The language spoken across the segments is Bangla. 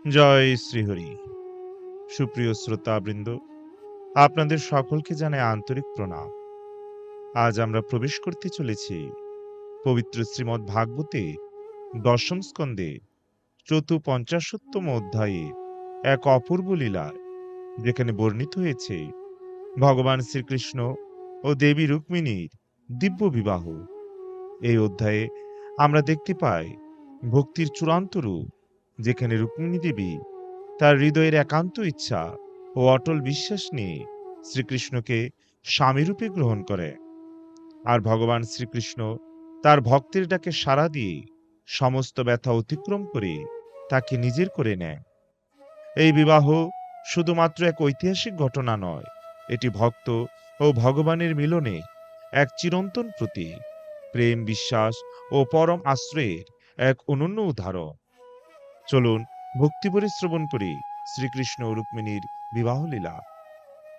জয় শ্রীহরি। সুপ্রিয় শ্রোতাবৃন্দ, আপনাদের সকলকে জানাই আন্তরিক প্রণাম। আজ আমরা প্রবেশ করতে চলেছি পবিত্র শ্রীমদ্ ভাগবতে দশম স্কন্ধে চতুপঞ্চাশোত্তম অধ্যায়ে এক অপূর্ব লীলায়, যেখানে বর্ণিত হয়েছে ভগবান শ্রীকৃষ্ণ ও দেবী রুক্মিণীর দিব্য বিবাহ। এই অধ্যায়ে আমরা দেখতে পাই ভক্তির চূড়ান্ত রূপ, যেখানে রুক্মিণী দেবী তার হৃদয়ের একান্ত ইচ্ছা ও অটল বিশ্বাস নিয়ে শ্রীকৃষ্ণকে স্বামীরূপে গ্রহণ করে, আর ভগবান শ্রীকৃষ্ণ তার ভক্তের ডাকে সাড়া দিয়ে সমস্ত ব্যথা অতিক্রম করে তাকে নিজের করে নেয়। এই বিবাহ শুধুমাত্র এক ঐতিহাসিক ঘটনা নয়, এটি ভক্ত ও ভগবানের মিলনে এক চিরন্তন প্রতীক, প্রেম, বিশ্বাস ও পরম আশ্রয়ের এক অনন্য উদাহরণ। চলুন ভক্তিভরে শ্রবণ করি শ্রীকৃষ্ণ ও রুক্মিণীর বিবাহ লীলা।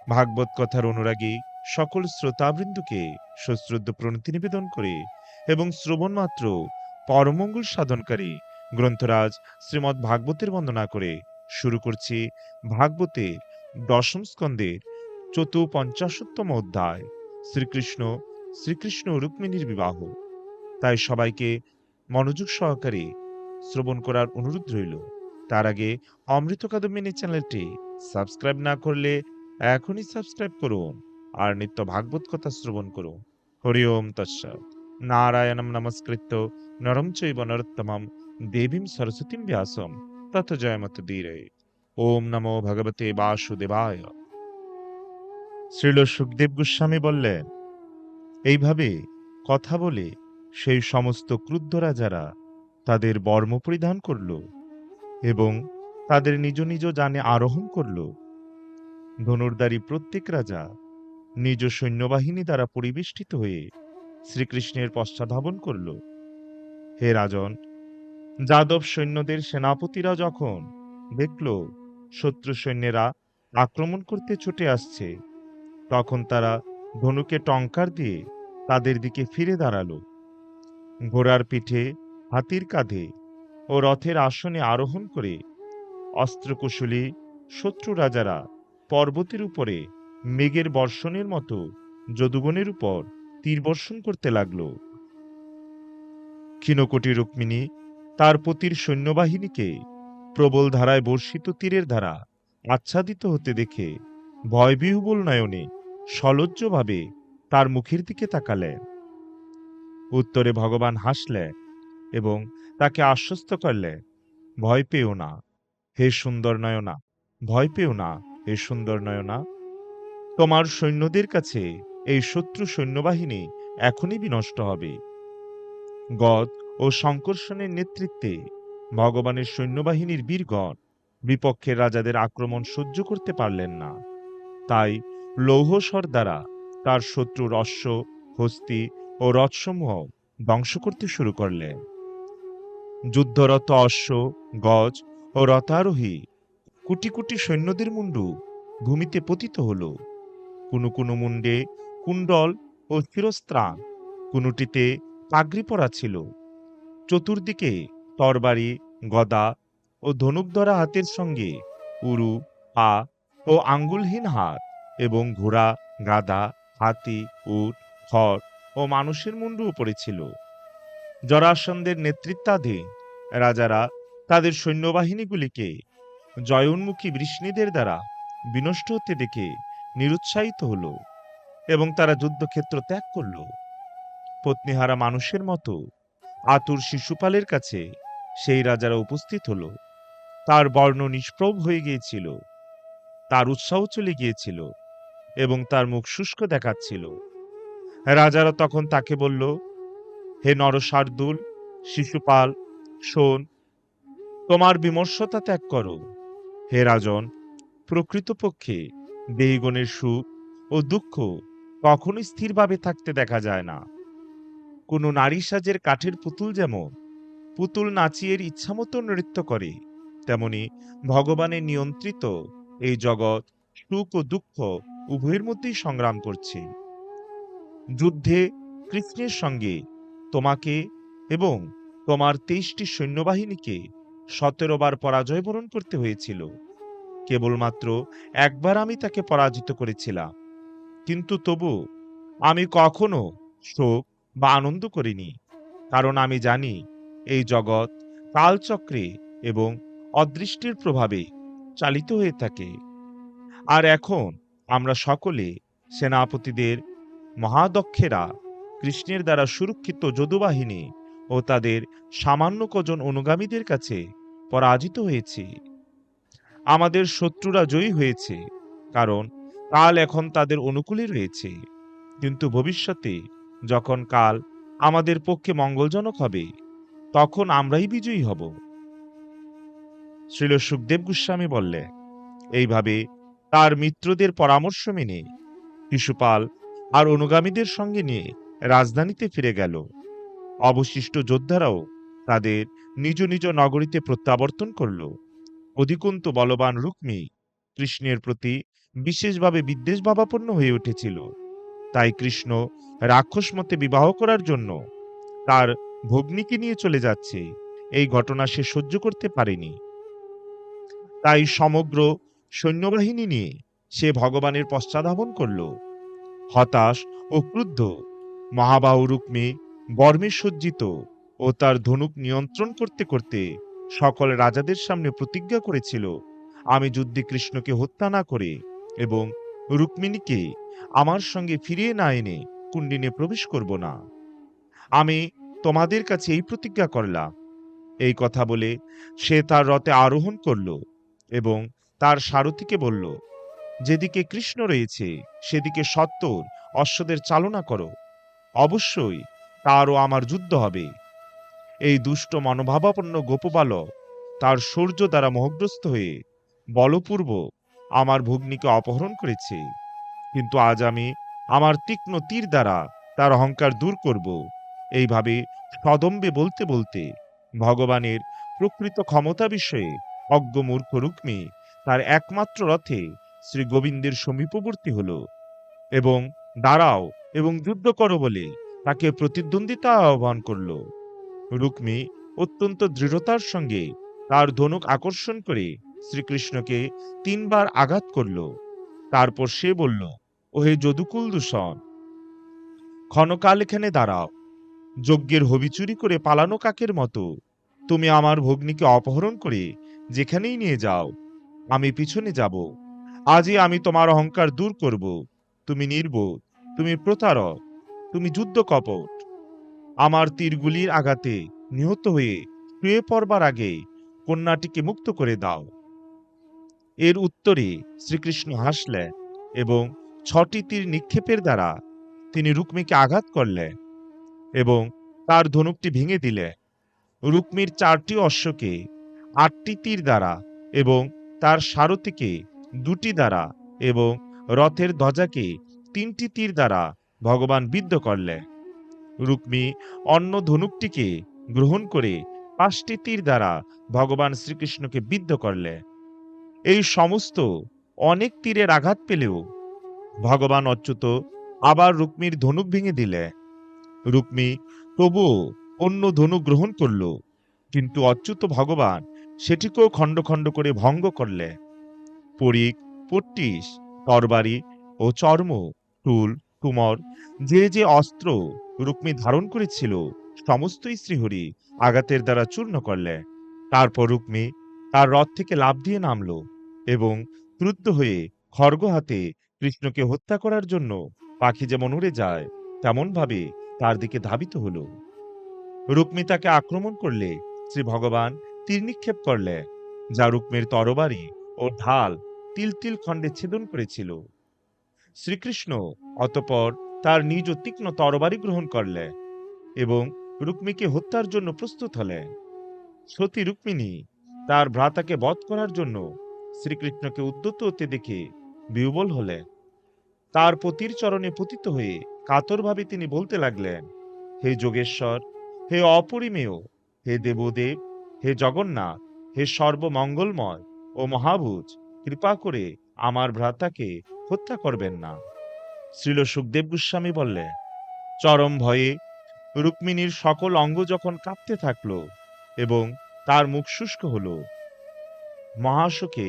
ভাগবত কথার অনুরাগী সকল শ্রোতাবৃন্দকে সশ্রদ্ধ প্রণতি নিবেদন করে এবং শ্রবণ মাত্র পরমঙ্গল সাধনকারী গ্রন্থরাজ শ্রীমদ্ ভাগবতের বন্দনা করে শুরু করছি ভাগবতের দশম স্কন্ধের চতুপঞ্চাশোত্তম অধ্যায়, শ্রীকৃষ্ণ শ্রীকৃষ্ণ ও রুক্মিণীর বিবাহ। তাই সবাইকে মনোযোগ সহকারে শ্রবণ করার অনুরোধ রইল। তার আগে অমৃত কাদম্বিনী চ্যানেলটি সাবস্ক্রাইব না করলে এখনই সাবস্ক্রাইব করুন আর নিত্য ভাগবত কথা শ্রবণ করুন। হরি ওম তৎসৎ। নারায়ণম নমস্কৃত্য নরম চৈব নরোত্তমম দেবীম সরস্বতীম ব্যাসম তত জয়মত ধীরে। ওম নমো ভগবতে বাসুদেবায়। শ্রীল সুখদেব গোস্বামী বললেন, এইভাবে কথা বলে সেই সমস্ত ক্রুদ্ধ রাজারা তাদের বর্ম পরিধান করল এবং তাদের নিজ নিজ যানে আরোহণ করল। ধনুর্ধারী প্রত্যেক রাজা নিজ সৈন্যবাহিনী দ্বারা পরিবেষ্টিত হয়ে শ্রীকৃষ্ণের পশ্চাদ্ধাবন করল। হে রাজন, যাদব সৈন্যদের সেনাপতিরা যখন দেখল শত্রু সৈন্যেরা আক্রমণ করতে ছুটে আসছে, তখন তারা ধনুকে টঙ্কার দিয়ে তাদের দিকে ফিরে দাঁড়ালো। ঘোড়ার পিঠে, হাতির কাঁধে ও রথের আসনে আরোহণ করে অস্ত্রকুশলী শত্রু রাজারা পর্বতের উপরে মেঘের বর্ষণের মতো যদুগণের উপর তীর বর্ষণ করতে লাগল। ক্ষীণকোটি রুক্মিণী তার পতির সৈন্যবাহিনীকে প্রবল ধারায় বর্ষিত তীরের দ্বারা আচ্ছাদিত হতে দেখে ভয়বিহ্বল নয়নে সলজ্জভাবে তার মুখের দিকে তাকালেন। উত্তরে ভগবান হাসলেন এবং তাকে আশ্বস্ত করলেন, ভয় পেও না হে সুন্দর নয়না, ভয় পেও না হে সুন্দর নয়না। তোমার সৈন্যদের কাছে এই শত্রু সৈন্যবাহিনী এখনই বিনষ্ট হবে। গদ ও শঙ্কর্ষণের নেতৃত্বে ভগবানের সৈন্যবাহিনীর বীরগণ বিপক্ষের রাজাদের আক্রমণ সহ্য করতে পারলেন না। তাই লৌহস্বর দ্বারা তার শত্রুর অশ্ব, হস্তি ও রথসমূহ ধ্বংস করতে শুরু করলেন। যুদ্ধরত অশ্ব, গজ ও রথারোহী কোটি কোটি সৈন্যদের মুন্ডু ভূমিতে পতিত হল। কোনো কোনো মুন্ডে কুণ্ডল ও শিরস্ত্রাণ, কোনোটিতে পাগড়ি পরা ছিল। চতুর্দিকে তরবারি, গদা ও ধনুকধরা হাতের সঙ্গে উরু, পা ও আঙ্গুলহীন হাত এবং ঘোড়া, গাধা, হাতি, উট, খড় ও মানুষের মুন্ডু উপরে ছিল। জরাসন্ধের নেতৃত্বাধীন রাজারা তাদের সৈন্যবাহিনীগুলিকে জয়োন্মুখী বৃষ্ণিদের দ্বারা বিনষ্ট হতে দেখে নিরুৎসাহিত হল এবং তারা যুদ্ধক্ষেত্র ত্যাগ করল। পত্নীহারা মানুষের মতো আতুর শিশুপালের কাছে সেই রাজারা উপস্থিত হল। তার বর্ণ নিষ্প্রভ হয়ে গিয়েছিল, তার উৎসাহ চলে গিয়েছিল এবং তার মুখ শুষ্ক দেখাচ্ছিল। রাজারা তখন তাকে বলল, হে নরশার্দুল, শিশুপাল, শোন, তোমার বিমর্ষতা ত্যাগ করো। হে রাজন, প্রকৃতপক্ষে দেহগণের সুখ ও দুঃখ কখনোই স্থিরভাবে থাকতে দেখা যায় না। কোনো নারী সাজের কাঠের পুতুল যেমন পুতুল নাচিয়ে ইচ্ছামতো নৃত্য করে, তেমনি ভগবানের নিয়ন্ত্রিত এই জগৎ সুখ ও দুঃখ উভয়ের মধ্যেই সংগ্রাম করছে। যুদ্ধে কৃষ্ণের সঙ্গে তোমাকে এবং তোমার 23টি সৈন্যবাহিনীকে 17 বার পরাজয় বরণ করতে হয়েছিল। কেবলমাত্র একবার আমি তাকে পরাজিত করেছিলাম। কিন্তু তবু আমি কখনো শোক বা আনন্দ করিনি, কারণ আমি জানি এই জগৎ কালচক্রে এবং অদৃষ্টির প্রভাবে চালিত হয়ে থাকে। আর এখন আমরা সকলে সেনাপতিদের মহাদক্ষেরা, কৃষ্ণের দ্বারা সুরক্ষিত যোদ্ধবাহিনী ও তাদের সামান্য কজন অনুগামীদের কাছে পরাজিত হয়েছি। আমাদের শত্রুরা জয়ী হয়েছে, কারণ কাল এখন তাদের অনুকূলে রয়েছে। কিন্তু ভবিষ্যতে যখন কাল আমাদের পক্ষে মঙ্গলজনক হবে, তখন আমরাই বিজয়ী হব। শ্রীল সুখদেব গোস্বামী বললেন, এইভাবে তার মিত্রদের পরামর্শ মেনে শিশুপাল আর অনুগামীদের সঙ্গে নিয়ে রাজধানীতে ফিরে গেল। অবশিষ্ট যোদ্ধারাও তাদের নিজ নিজ নগরীতে প্রত্যাবর্তন করল। অধিকন্তু বলবান রুক্মী কৃষ্ণের প্রতি বিশেষভাবে বিদ্বেষভাবাপন্ন হয়ে উঠেছিল। তাই কৃষ্ণ রাক্ষস মতে বিবাহ করার জন্য তার ভগ্নীকে নিয়ে চলে যাচ্ছে, এই ঘটনা সে সহ্য করতে পারেনি। তাই সমগ্র সৈন্যবাহিনী নিয়ে সে ভগবানের পশ্চাধাবন করল। হতাশ ও ক্রুদ্ধ মহাবাহু রুক্মী বর্মে সজ্জিত ও তার ধনুক নিয়ন্ত্রণ করতে করতে সকল রাজাদের সামনে প্রতিজ্ঞা করেছিল, আমি যুদ্ধে কৃষ্ণকে হত্যা না করে এবং রুক্মিণীকে আমার সঙ্গে ফিরিয়ে না এনে কুণ্ডিনে প্রবেশ করব না। আমি তোমাদের কাছে এই প্রতিজ্ঞা করলাম। এই কথা বলে সে তার রথে আরোহণ করল এবং তার সারথীকে বলল, যেদিকে কৃষ্ণ রয়েছে সেদিকে সত্বর অশ্বদের চালনা করো। অবশ্যই তারও আমার যুদ্ধ হবে। এই দুষ্ট মনোভাবাপন্ন গোপবালক তার শৌর্য দ্বারা মোহগ্রস্ত হয়ে বলপূর্বক আমার ভগ্নীকে অপহরণ করেছে। কিন্তু আজ আমি আমার তীক্ষ্ণ তীর দ্বারা তার অহংকার দূর করব। এইভাবে সদম্বে বলতে বলতে ভগবানের প্রকৃত ক্ষমতা বিষয়ে অজ্ঞ মূর্খ রুক্মী তার একমাত্র রথে শ্রী গোবিন্দের সমীপবর্তী হল এবং দাঁড়াও এবং যুদ্ধ করো বলে তাকে প্রতিদ্বন্দ্বিতা আহ্বান করল। রুক্মী অত্যন্ত দৃঢ়তার সঙ্গে তার ধনুক আকর্ষণ করে শ্রীকৃষ্ণকে 3 বার আঘাত করল। তারপর সে বলল, ওহে যদুকুল দূষণ, ক্ষণকাল এখানে দাঁড়াও। যজ্ঞের হবি চুরি করে পালানো কাকের মতো তুমি আমার ভগ্নীকে অপহরণ করে যেখানেই নিয়ে যাও, আমি পিছনে যাব। আজই আমি তোমার অহংকার দূর করব। তুমি নির্বোধ, তুমি প্রতারক, তুমি যুদ্ধ কপট। আমার তীরগুলির আঘাতে নিহত হয়ে শুয়ে পড়বার আগে কন্যাটিকে মুক্ত করে দাও। এর উত্তরে শ্রীকৃষ্ণ হাসলেন এবং 6টি তীর নিক্ষেপের দ্বারা তিনি রুক্মীকে আঘাত করলেন এবং তার ধনুকটি ভেঙে দিলেন। রুক্মীর 4টি অশ্বকে 8টি তীর দ্বারা এবং তার সারথীকে 2টি দ্বারা এবং রথের ধ্বজাকে 3টি তীর দ্বারা ভগবান বিদ্ধ করলেন। রুক্মী অন্য ধনুকটিকে গ্রহণ করে 5টি তীর দ্বারা ভগবান শ্রীকৃষ্ণকে বিদ্ধ করলেন। এই সমস্ত অনেক তীরের আঘাত পেলেও ভগবান অচ্যুত আবার রুক্মীর ধনুক ভেঙে দিলে। রুক্মী তবুও অন্য ধনুক গ্রহণ করল, কিন্তু অচ্যুত ভগবান সেটিকেও খণ্ড খণ্ড করে ভঙ্গ করলে। পরিক, পট্টিস, তরবারি ও চর্ম, টুল, টুমর, যে যে অস্ত্র রুক্মী ধারণ করেছিল সমস্তই শ্রীহরি আঘাতের দ্বারা চূর্ণ করলে। তারপর রুক্মী তার রথ থেকে লাফ দিয়ে নামল এবং ক্রুদ্ধ হয়ে খড়গ হাতে কৃষ্ণকে হত্যা করার জন্য পাখি যেমন উড়ে যায় তেমন ভাবে তার দিকে ধাবিত হল। রুক্মী তাকে আক্রমণ করলে শ্রী ভগবান তীর নিক্ষেপ করলে, যা রুক্মীর তরবারি ও ঢাল তিল তিল খণ্ডে ছেদন করেছিল। শ্রীকৃষ্ণ অতঃপর তার নিজ তীক্ষ্ণ তরবারি গ্রহণ করলেন এবং রুক্মীকে হত্যার জন্য প্রস্তুত হলেন। সতী রুক্মিণী তার ভ্রাতাকে বধ করার জন্য শ্রীকৃষ্ণকে উদ্যত হতে দেখে বিহ্বল হলেন। তার পতির চরণে পতিত হয়ে কাতরভাবে তিনি বলতে লাগলেন, হে যোগেশ্বর, হে অপরিমেয়, হে দেবদেব, হে জগন্নাথ, হে সর্বমঙ্গলময় ও মহাভুজ, কৃপা করে আমার ভ্রাতাকে হত্যা করবেন না। শ্রীল সুখদেব গোস্বামী বললেন, চরম ভয়ে রুক্মিণীর সকল অঙ্গ যখন কাঁপতে থাকলো এবং তার মুখ শুষ্ক হল। মহাশোকে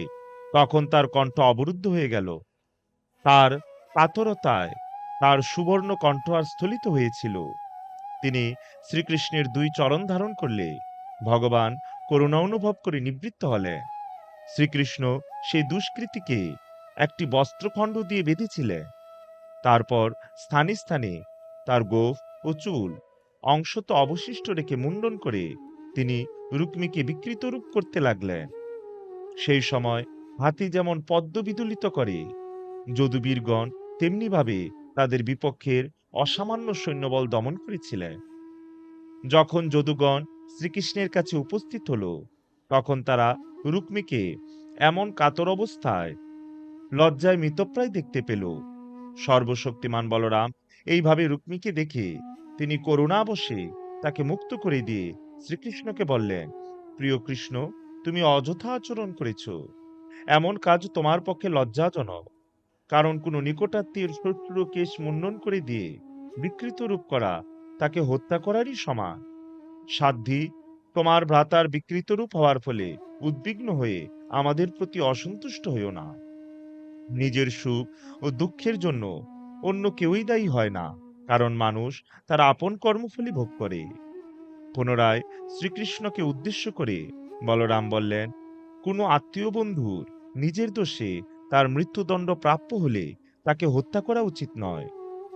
তখন তার কণ্ঠ অবরুদ্ধ হয়ে গেল। তার কাতরতায় তার সুবর্ণ কণ্ঠ আর স্থলিত হয়েছিল। তিনি শ্রীকৃষ্ণের দুই চরণ ধারণ করলে ভগবান করুণা অনুভব করে নিবৃত্ত হলেন। শ্রীকৃষ্ণ সেই দুষ্কৃতীকে একটি বস্ত্রখণ্ড দিয়ে বেঁধেছিলেন। তারপর স্থানে স্থানে তার গোঁফ ও চুল অংশত অবশিষ্ট রেখে মুণ্ডন করে তিনি রুক্মীকে বিকৃত রূপ করতে লাগলেন। সেই সময় হাতি যেমন পদ্ম বিদলিত করে, যদুবীরগণ তেমনিভাবে তাদের বিপক্ষের অসামান্য সৈন্যবল দমন করেছিলেন। যখন যদুগণ শ্রীকৃষ্ণের কাছে উপস্থিত হল, তখন তারা রুক্মীকে এমন কাতর অবস্থায় লজ্জায় মৃতপ্রায় দেখতে পেল। সর্বশক্তিমান বলরাম এইভাবে রুক্মীকে দেখে তিনি করুণাবশে তাকে মুক্ত করে দিয়ে শ্রীকৃষ্ণকে বললেন, প্রিয় কৃষ্ণ, তুমি অযথা আচরণ করেছ। এমন কাজ তোমার পক্ষে লজ্জাজনক। কারণ কোনো নিকটাত্মীয়ের শত্রু কেশ মুন্ডন করে দিয়ে বিকৃত রূপ করা তাকে হত্যা করারই সমান। সাধ্বী, তোমার ভ্রাতার বিকৃত রূপ হওয়ার ফলে উদ্বিগ্ন হয়ে আমাদের প্রতি অসন্তুষ্ট হইও না। নিজের সুখ ও দুঃখের জন্য অন্য কেউই দায়ী হয় না, কারণ মানুষ তার আপন কর্মফলই ভোগ করে। পুনরায় শ্রীকৃষ্ণকে উদ্দেশ্য করে বলরাম বললেন, কোনো আত্মীয় বন্ধুর নিজের দোষে তার মৃত্যুদণ্ড প্রাপ্য হলে তাকে হত্যা করা উচিত নয়,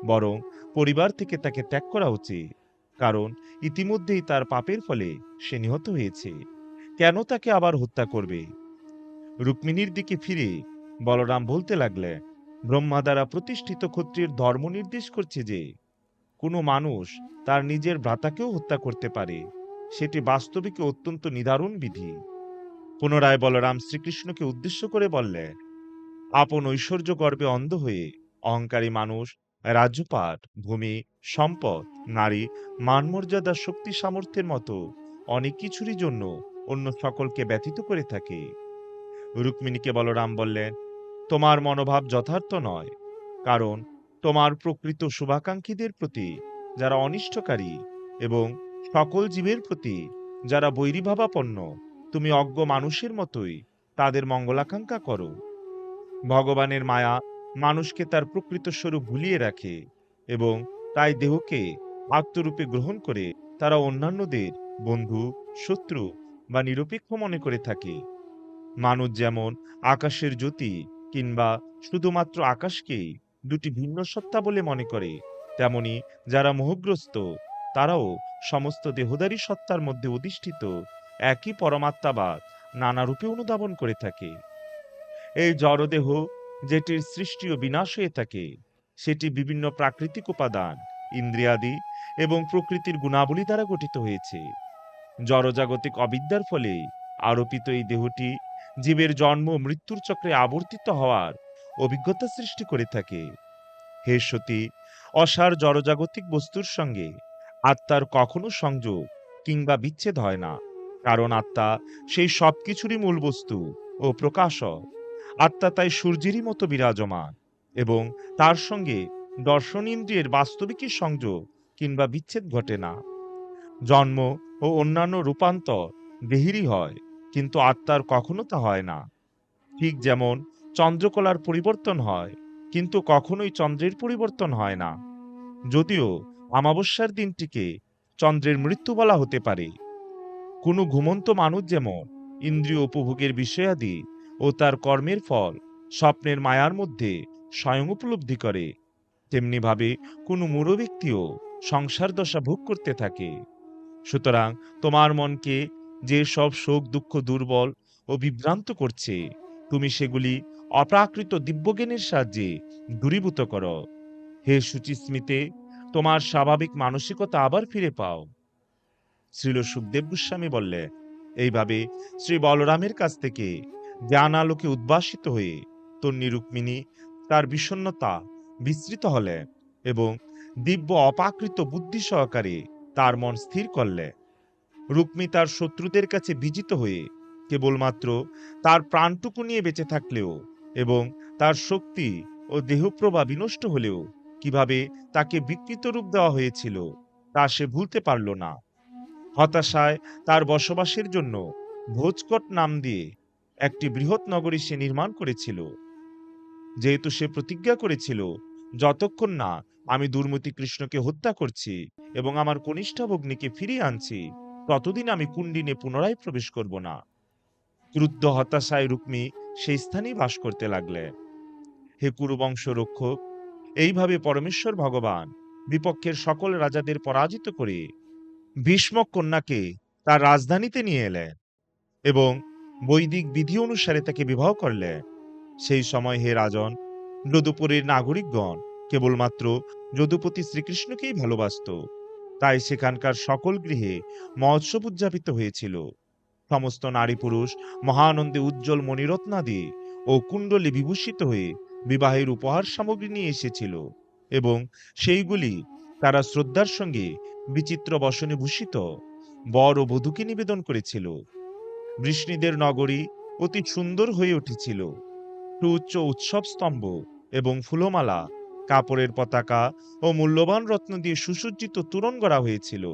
বরং পরিবার থেকে তাকে ত্যাগ করা উচিত। কারণ ইতিমধ্যেই তার পাপের ফলে সে নিহত হয়েছে, কেন তাকে আবার হত্যা করবে? রুক্মিণীর দিকে ফিরে বলরাম বলতে লাগলেন, ব্রহ্মা দ্বারা প্রতিষ্ঠিত ক্ষত্রিয়ের ধর্ম নির্দেশ করছে যে কোনো মানুষ তার নিজের ভ্রাতাকেও হত্যা করতে পারে। সেটি বাস্তবিক অত্যন্ত নিদারুণ বিধি। পুনরায় বলরাম শ্রীকৃষ্ণকে উদ্দেশ্য করে বললেন, আপন ঐশ্বর্য গর্বে অন্ধ হয়ে অহংকারী মানুষ রাজ্যপাট, ভূমি, সম্পদ, নারী, মানমর্যাদা, শক্তি, সামর্থ্যের মতো অনেক কিছুরই জন্য অন্য সকলকে ব্যথিত করে থাকে। রুক্মিণীকে বলরাম বললেন, তোমার মনোভাব যথার্থ নয়। কারণ তোমার প্রকৃত শুভাকাঙ্ক্ষীদের প্রতি যারা অনিষ্টকারী এবং সকল জীবের প্রতি যারা বৈরীভাবাপন্ন, তুমি অজ্ঞ মানুষের মতোই তাদের মঙ্গলাকাঙ্ক্ষা করো। ভগবানের মায়া মানুষকে তার প্রকৃত স্বরূপ ভুলিয়ে রাখে এবং তাই দেহকে আত্মরূপে গ্রহণ করে তারা অন্যান্যদের বন্ধু, শত্রু বা নিরপেক্ষ মনে করে থাকে। মানুষ যেমন আকাশের জ্যোতি কিংবা শুধুমাত্র আকাশকেই দুটি ভিন্ন সত্তা বলে মনে করে, তেমনি যারা মোহগ্রস্ত তারাও সমস্ত দেহধারী সত্তার মধ্যে অধিষ্ঠিত একই পরমাত্মাবাদ নানা রূপে অনুধাবন করে থাকে। এই জড়দেহ যেটির সৃষ্টি ও বিনাশ হয়ে থাকে, সেটি বিভিন্ন প্রাকৃতিক উপাদান, ইন্দ্রিয়াদি এবং প্রকৃতির গুণাবলী দ্বারা গঠিত হয়েছে। জড়জাগতিক অবিদ্যার ফলে আরোপিত এই দেহটি জীবের জন্ম মৃত্যুর চক্রে আবর্তিত হওয়ার অভিজ্ঞতা সৃষ্টি করে থাকে। হে সতী, অসার জড়জাগতিক বস্তুর সঙ্গে আত্মার কখনো সংযোগ কিংবা বিচ্ছেদ হয় না, কারণ আত্মা সেই সব কিছুরই মূল বস্তু ও প্রকাশক। আত্মা তাই সূর্যেরই মতো বিরাজমান এবং তার সঙ্গে দর্শন ইন্দ্রিয়ের বাস্তবিকই সংযোগ কিংবা বিচ্ছেদ ঘটে না। জন্ম ও অন্যান্য রূপান্তর দেহেরই হয়, কিন্তু আত্মার কখনো তা হয় না। ঠিক যেমন চন্দ্রকলার পরিবর্তন হয়, কিন্তু কখনোই চন্দ্রের পরিবর্তন হয় না। যদিও অমাবস্যার দিনটিকে চন্দ্রের মৃত্যু বলা হতে পারে। কোনো ঘুমন্ত মানুষ যেমন ইন্দ্রিয় উপভোগের বিষয়াদি ও তার কর্মের ফল স্বপ্নের মায়ার মধ্যে স্বয়ং উপলব্ধি করে, তেমনিভাবে কোনো মূঢ় ব্যক্তিও সংসার দশা ভোগ করতে থাকে। সুতরাং তোমার মনকে যে সব শোক দুঃখ দুর্বল ও বিভ্রান্ত করছে, তুমি সেগুলি অপ্রাকৃত দিব্যজ্ঞানের সাহায্যে দূরীভূত করো। হে শুচিস্মিতে, তোমার স্বাভাবিক মানসিকতা আবার ফিরে পাও। শ্রীল সুখদেব গোস্বামী বললে, এইভাবে শ্রী বলরামের কাছ থেকে জ্ঞান আলোকে উদ্ভাসিত হয়ে তন্বী রুক্মিণী তার বিষণ্ণতা বিস্তৃত হলেন এবং দিব্য অপাকৃত বুদ্ধি সহকারে তার মন স্থির করলে। রুক্মী তার শত্রুদের কাছে বিজিত হয়ে কেবলমাত্র তার প্রাণটুকু নিয়ে বেঁচে থাকলেও এবং তার শক্তি ও দেহপ্রভা বিনষ্ট হলেও কিভাবে তাকে বিকৃত রূপ দেওয়া হয়েছিল তা সে ভুলতে পারল না। হতাশায় তার বসবাসের জন্য ভোজকট নাম দিয়ে একটি বৃহৎ নগরী সে নির্মাণ করেছিল। যেহেতু সে প্রতিজ্ঞা করেছিল, যতক্ষণ না আমি দুর্মতি কৃষ্ণকে হত্যা করছি এবং আমার কনিষ্ঠ ভগ্নীকে ফিরিয়ে আনছি, ততদিন আমি কুণ্ডিনে পুনরায় প্রবেশ করব না। ক্রুদ্ধ হতাশায় রুক্মী সেই স্থানেই বাস করতে লাগলেন। হে কুরুবংশ রক্ষক, এইভাবে পরমেশ্বর ভগবান বিপক্ষের সকল রাজাদের পরাজিত করে ভীষ্মক কন্যাকে তার রাজধানীতে নিয়ে এলেন এবং বৈদিক বিধি অনুসারে তাকে বিবাহ করলেন। সেই সময় হে রাজন, যদুপুরের নাগরিকগণ কেবলমাত্র যদুপতি শ্রীকৃষ্ণকেই ভালোবাসত। তাই সেখানকার সকল গৃহে মহোৎসব উদযাপিত হয়েছিল। সমস্ত নারী পুরুষ মহানন্দে উজ্জ্বল মণিরত্নাদি ও কুণ্ডলে বিভূষিত হয়ে বিবাহের উপহার সামগ্রী নিয়ে এসেছিল এবং সেইগুলি তারা শ্রদ্ধার সঙ্গে বিচিত্র বসনে ভূষিত বর ও বধূকে নিবেদন করেছিল। বৃষ্ণিদের নগরী অতি সুন্দর হয়ে উঠেছিল। সুউচ্চ উৎসব স্তম্ভ এবং ফুলমালা, কাপড়ের পতাকা ও মূল্যবান রত্ন দিয়ে সুসজ্জিত তোরণ করা হয়েছিল।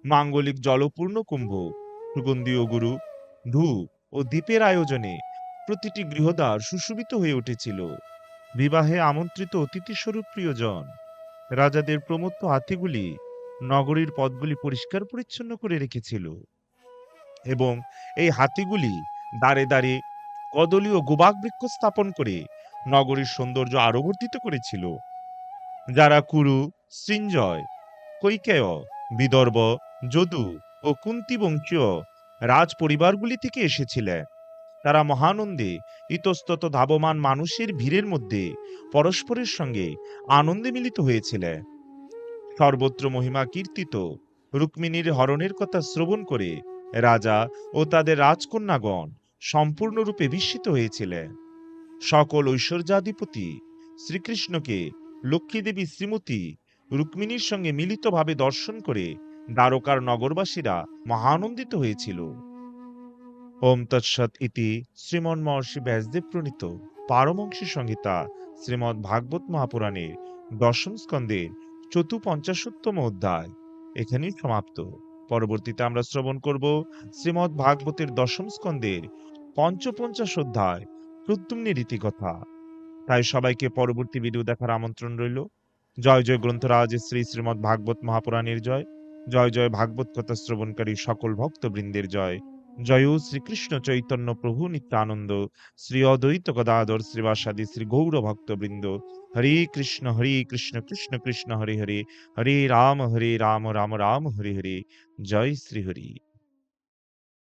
মাঙ্গলিক জলপূর্ণ কুম্ভ, সুগন্ধীয় গুরু, ধূপ ও দীপের আয়োজনে প্রতিটি গৃহদ্বার সুশোভিত হয়ে উঠেছিল। বিবাহে আমন্ত্রিত অতিথিস্বরূপ প্রিয়জন রাজাদের প্রমত্ত হাতিগুলি নগরীর পথগুলি পরিষ্কার পরিচ্ছন্ন করে রেখেছিল এবং এই হাতিগুলি দাঁড়ে দাঁড়ে কদলী ও গুবাক বৃক্ষ স্থাপন করে নগরীর সৌন্দর্য আরো বর্ধিত করেছিল। যারা কুরু, সৃঞ্জয়, কৈকেয়, বিদর্ভ, যদু ও কুন্তি বংশীয় রাজ পরিবারগুলি থেকে এসেছিলেন, তারা মহানন্দে ইতস্তত ধাবমান মানুষের ভিড়ের মধ্যে পরস্পরের সঙ্গে আনন্দে মিলিত হয়েছিলেন। সর্বত্র মহিমা কীর্তিত রুক্মিণীর হরণের কথা শ্রবণ করে রাজা ও তাদের রাজকন্যাগণ সম্পূর্ণরূপে বিস্মিত হয়েছিলেন। সকল ঐশ্বর্যাধিপতি শ্রীকৃষ্ণকে লক্ষ্মীদেবী শ্রীমতী রুক্মিণীর সঙ্গে মিলিতভাবে দর্শন করে দ্বারকার নগরবাসীরা মহানন্দিত হয়েছিল। ওম তৎসৎ ইতি শ্রীমন্মহর্ষি ব্যাসদেব প্রণীত পারমহংসী সংহিতা শ্রীমদ্ ভাগবত মহাপুরাণের দশম স্কন্ধের চতুপঞ্চাশোত্তম অধ্যায় এখানেই সমাপ্ত। পরবর্তীতে আমরা শ্রবণ করব শ্রীমদ্ ভাগবতের দশম স্কন্ধের পঞ্চপঞ্চাশ অধ্যায় প্রদ্যুম্নের রীতিকথা। তাই সবাইকে পরবর্তী ভিডিও দেখার আমন্ত্রণ রইল। জয় জয় গ্রন্থরাজ শ্রী শ্রীমদ্ ভাগবত মহাপুরাণের জয়। জয় জয় ভাগবত কথা শ্রবণকারী সকল ভক্তবৃন্দের জয়। জয় শ্রীকৃষ্ণ চৈতন্য প্রভু নিত্যানন্দ শ্রী অদ্বৈত গদাধর শ্রীবাসাদি শ্রী গৌর ভক্তবৃন্দ। হরে কৃষ্ণ কৃষ্ণ কৃষ্ণ হরে হরে, হরে রাম রাম রাম হরে হরে। জয় শ্রী হরি।